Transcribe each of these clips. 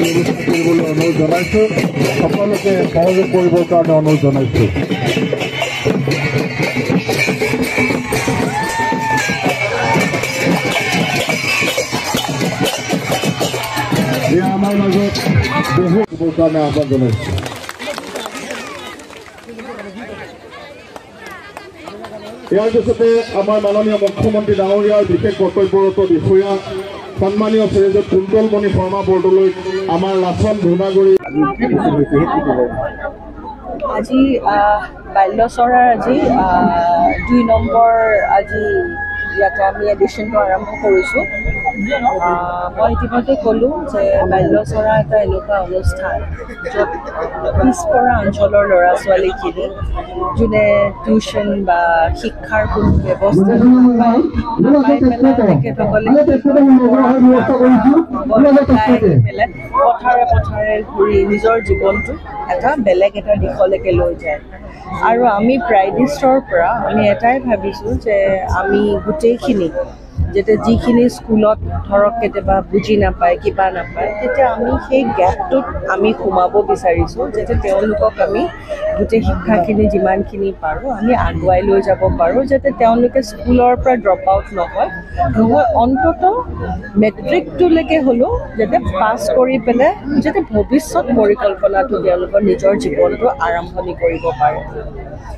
কৰিবলৈ অনুৰোধ জনাইছোঁ সকলোকে সহযোগ কৰিবৰ কাৰণে অনুৰোধ জনাইছোঁ আমাৰ মাজত বহু কাৰণে আহ্বান জনাইছোঁ ইয়াৰ পিছতে আমাৰ মাননীয় মুখ্যমন্ত্ৰী ডাঙৰীয়াৰ বিশেষ কৰ্তব্যৰত বিষয়া সন্মানীয় শ্ৰীযুত কুন্তলমণি শৰ্মা বৰদলৈ আমাৰ লাচন ধূনাগুৰি আজি বাল্যচৰাৰ আজি 2 নম্বৰ আজি ইয়াতে আমি এডিশ্যনটো আৰম্ভ কৰিছোঁ মই ইতিমধ্যে ক'লোঁ যে বাল্যচৰা এটা এনেকুৱা অনুষ্ঠান য'ত পিছপৰা অঞ্চলৰ ল'ৰা ছোৱালীখিনি যোনে টিউশ্যন বা শিক্ষাৰ কোনো ব্যৱস্থা নাপায় পেলাই তেখেতসকলে পেলাই পথাৰে ঘূৰি নিজৰ জীৱনটো এটা বেলেগ এটা দিশলৈকে লৈ যায় আৰু আমি প্ৰাইডিষ্টৰ পৰা আমি এটাই ভাবিছোঁ যে আমি গোটেইখিনি যেতিয়া যিখিনি স্কুলত ধৰক কেতিয়াবা বুজি নাপায় কিবা নাপায় তেতিয়া আমি সেই গেপটোত আমি সোমাব বিচাৰিছোঁ যাতে তেওঁলোকক আমি গোটেই শিক্ষাখিনি যিমানখিনি পাৰোঁ আমি আগুৱাই লৈ যাব পাৰোঁ যাতে তেওঁলোকে স্কুলৰ পৰা ড্ৰপ আউট নহয় অন্ততঃ মেট্ৰিকটোলৈকে হ'লেও যাতে পাছ কৰি পেলাই যাতে ভৱিষ্যত পৰিকল্পনাটো তেওঁলোকৰ নিজৰ জীৱনটো আৰম্ভণি কৰিব পাৰে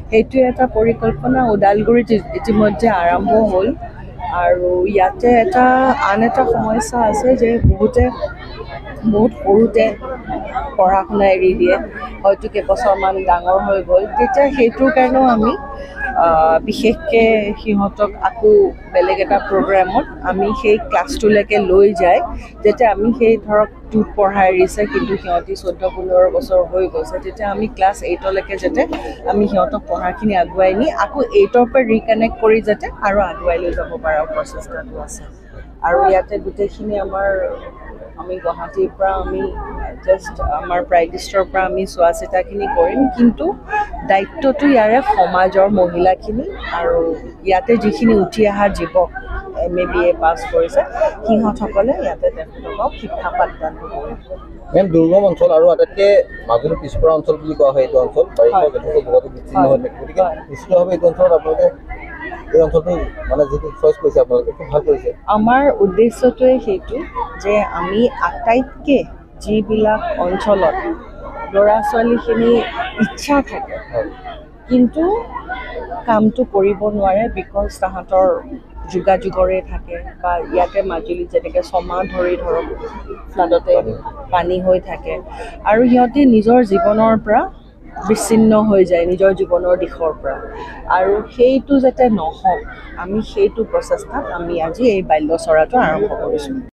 সেইটোৱে এটা পৰিকল্পনা ওদালগুৰিত ইতিমধ্যে আৰম্ভ হ'ল আৰু ইয়াতে আন এটা সমস্যা আছে যে বহুত সৰুতে পঢ়া শুনা এৰি দিয়ে হয়তো কেইবছৰমান ডাঙৰ হৈ গ'ল তেতিয়া সেইটোৰ কাৰণেও আমি বিশেষকৈ সিহঁতক আকৌ বেলেগ এটা প্ৰগ্ৰামত আমি সেই ক্লাছটোলৈকে লৈ যায় যেতিয়া আমি সেই ধৰক 2ত পঢ়া এৰিছে কিন্তু সিহঁতি 14-15 বছৰ হৈ গৈছে তেতিয়া আমি ক্লাছ 8লৈকে যাতে আমি সিহঁতক পঢ়াখিনি আগুৱাই নি আকৌ 8ৰ পৰা ৰিকানেক্ট কৰি যাতে আৰু আগুৱাই লৈ যাব পৰা প্ৰচেষ্টাটো আছে আৰু ইয়াতে গোটেইখিনি আমি গুৱাহাটীৰ পৰা আমি জাষ্ট আমাৰ প্ৰাইডিষ্টৰ পৰা আমি চোৱা চিতাখিনি কৰিম কিন্তু দায়িত্বটো ইয়াৰে সমাজৰ মহিলাখিনি আৰু ইয়াতে যিখিনি উঠি অহা যুৱক MA-BA পাছ কৰিছে সিহঁতসকলে ইয়াতে তেওঁলোকক শিক্ষা পাঠদানটো কৰিব মেম দুৰ্গম অঞ্চল আৰু আটাইতকৈ মাজুলী পিছপৰা অঞ্চল বুলি কোৱা হয় এইটো অঞ্চল যথেষ্ট যোগাযোগ বিচ্ছিন্ন হৈ থাকে গতিকে নিশ্চিতভাৱে এইটো অঞ্চলত আপোনালোকে এই অঞ্চলটো মানে যিটো চইচ কৰিছে আপোনালোকে খুব ভাল কৰিছে আমাৰ উদ্দেশ্যটোৱে সেইটো যে আমি আটাইতকৈ যিবিলাক অঞ্চলত ল'ৰা ছোৱালীখিনি ইচ্ছা থাকে কিন্তু কামটো কৰিব নোৱাৰে বিকজ তাহাঁতৰ যোগাযোগৰে থাকে বা ইয়াতে মাজুলীত যেনেকৈ ছমাহ ধৰি ধৰক ফ্লাডতে পানী হৈ থাকে আৰু সিহঁতে নিজৰ জীৱনৰ পৰা বিচ্ছিন্ন হৈ যায় নিজৰ জীৱনৰ দিশৰ পৰা আৰু সেইটো যাতে নহওক আমি সেইটো প্ৰচেষ্টাত আমি আজি এই বাল্যচৰাটো আৰম্ভ কৰিছোঁ